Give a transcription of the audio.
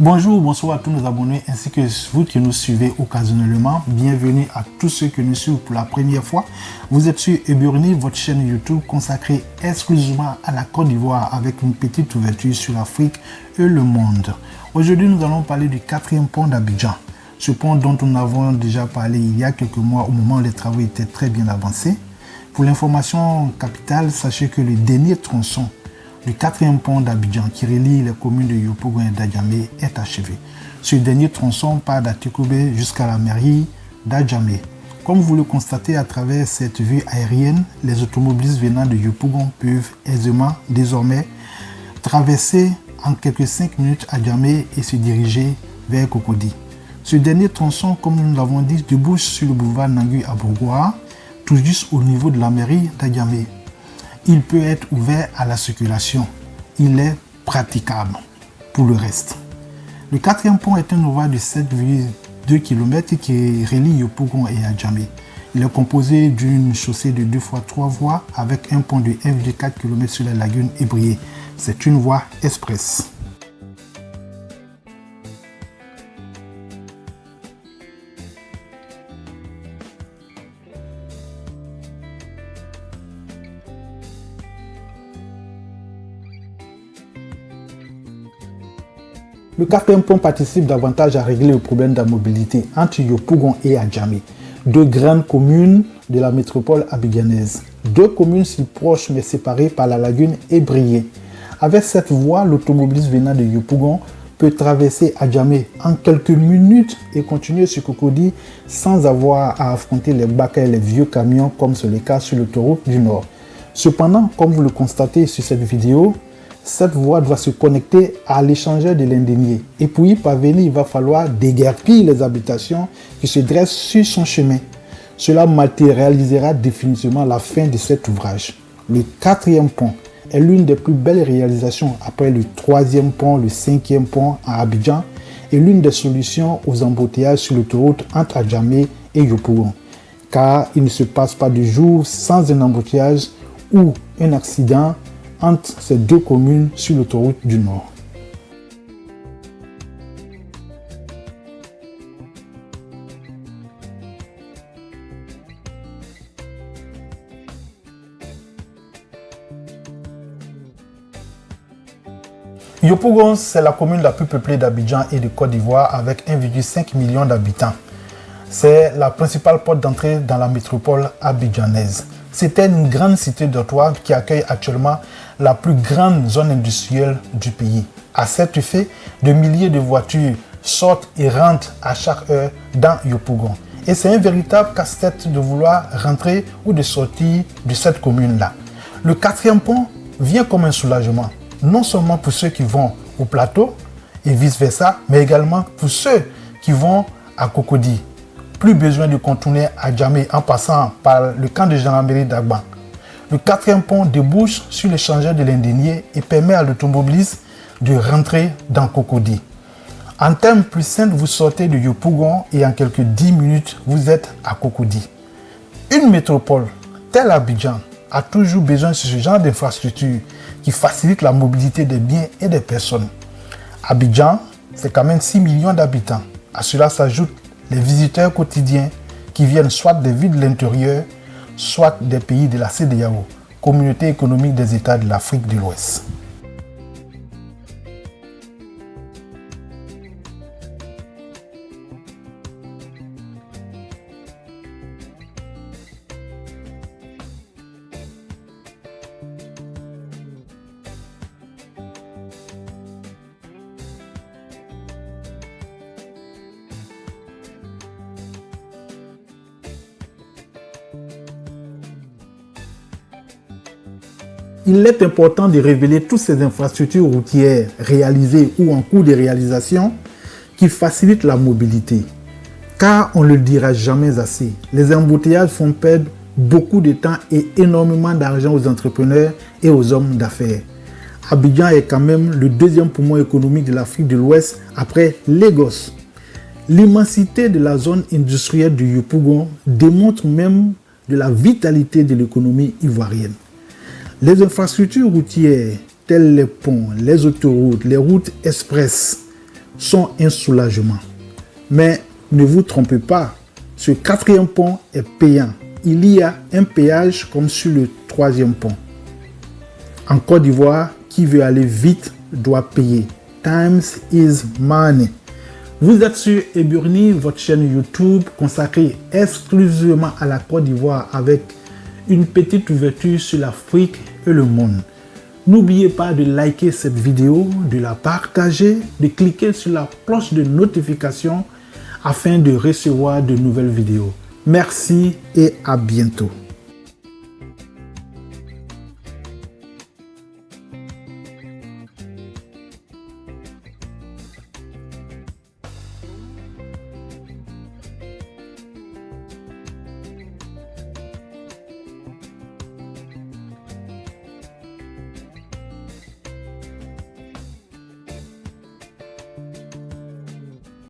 Bonjour, bonsoir à tous nos abonnés ainsi que vous qui nous suivez occasionnellement. Bienvenue à tous ceux qui nous suivent pour la première fois. Vous êtes sur Eburni, votre chaîne YouTube consacrée exclusivement à la Côte d'Ivoire avec une petite ouverture sur l'Afrique et le monde. Aujourd'hui, nous allons parler du 4e pont d'Abidjan. Ce pont dont nous avons déjà parlé il y a quelques mois au moment où les travaux étaient très bien avancés. Pour l'information capitale, sachez que le dernier tronçon du 4e pont d'Abidjan qui relie les communes de Yopougon et d'Adjamé est achevé. Ce dernier tronçon part d'Atekoubé jusqu'à la mairie d'Adjamé. Comme vous le constatez à travers cette vue aérienne, les automobilistes venant de Yopougon peuvent aisément désormais traverser en quelques 5 minutes Adjamé et se diriger vers Cocody. Ce dernier tronçon, comme nous l'avons dit, débouche sur le boulevard Nangui à Bourgois, tout juste au niveau de la mairie d'Adjamé. Il peut être ouvert à la circulation. Il est praticable pour le reste. Le 4e pont est un ovale de 7,2 km qui relie Yopougon et Adjamé. Il est composé d'une chaussée de 2 x 3 voies avec un pont de 1,4 km sur la lagune Ébrié. C'est une voie express. Le 4e pont participe davantage à régler le problème de la mobilité entre Yopougon et Adjamé, deux grandes communes de la métropole abidjanaise. Deux communes si proches mais séparées par la lagune Ébrié. Avec cette voie, l'automobiliste venant de Yopougon peut traverser Adjamé en quelques minutes et continuer sur Cocody sans avoir à affronter les bacs et les vieux camions comme c'est le cas sur l'autoroute du Nord. Cependant, comme vous le constatez sur cette vidéo, cette voie doit se connecter à l'échangeur de l'Indénié. Et pour y parvenir, il va falloir déguerpir les habitations qui se dressent sur son chemin. Cela matérialisera définitivement la fin de cet ouvrage. Le 4e pont est l'une des plus belles réalisations après le 3e pont, le 5e pont à Abidjan et l'une des solutions aux embouteillages sur l'autoroute entre Adjamé et Yopougon. Car il ne se passe pas de jour sans un embouteillage ou un accident entre ces deux communes sur l'autoroute du Nord. Yopougon, c'est la commune la plus peuplée d'Abidjan et de Côte d'Ivoire avec 1,5 million d'habitants. C'est la principale porte d'entrée dans la métropole abidjanaise. C'était une grande cité dortoir qui accueille actuellement la plus grande zone industrielle du pays. À cet effet, de milliers de voitures sortent et rentrent à chaque heure dans Yopougon. Et c'est un véritable casse-tête de vouloir rentrer ou de sortir de cette commune-là. Le 4e pont vient comme un soulagement, non seulement pour ceux qui vont au plateau et vice-versa, mais également pour ceux qui vont à Cocody. Plus besoin de contourner Adjamé en passant par le camp de gendarmerie d'Agban. Le 4e pont débouche sur l'échangeur de l'Indénié et permet à l'automobiliste de rentrer dans Cocody. En termes plus simples, vous sortez de Yopougon et en quelques 10 minutes, vous êtes à Cocody. Une métropole telle Abidjan a toujours besoin de ce genre d'infrastructure qui facilite la mobilité des biens et des personnes. Abidjan, c'est quand même 6 millions d'habitants. À cela s'ajoutent les visiteurs quotidiens qui viennent soit des villes de l'intérieur, soit des pays de la CEDEAO, Communauté économique des États de l'Afrique de l'Ouest. Il est important de révéler toutes ces infrastructures routières réalisées ou en cours de réalisation qui facilitent la mobilité. Car on ne le dira jamais assez, les embouteillages font perdre beaucoup de temps et énormément d'argent aux entrepreneurs et aux hommes d'affaires. Abidjan est quand même le 2e poumon économique de l'Afrique de l'Ouest après Lagos. L'immensité de la zone industrielle du Yopougon démontre même de la vitalité de l'économie ivoirienne. Les infrastructures routières, telles les ponts, les autoroutes, les routes express, sont un soulagement. Mais ne vous trompez pas, ce 4e pont est payant. Il y a un péage comme sur le 3e pont. En Côte d'Ivoire, qui veut aller vite doit payer. Times is money. Vous êtes sur Eburni, votre chaîne YouTube consacrée exclusivement à la Côte d'Ivoire avec une petite ouverture sur l'Afrique et le monde. N'oubliez pas de liker cette vidéo, de la partager, de cliquer sur la cloche de notification afin de recevoir de nouvelles vidéos. Merci et à bientôt.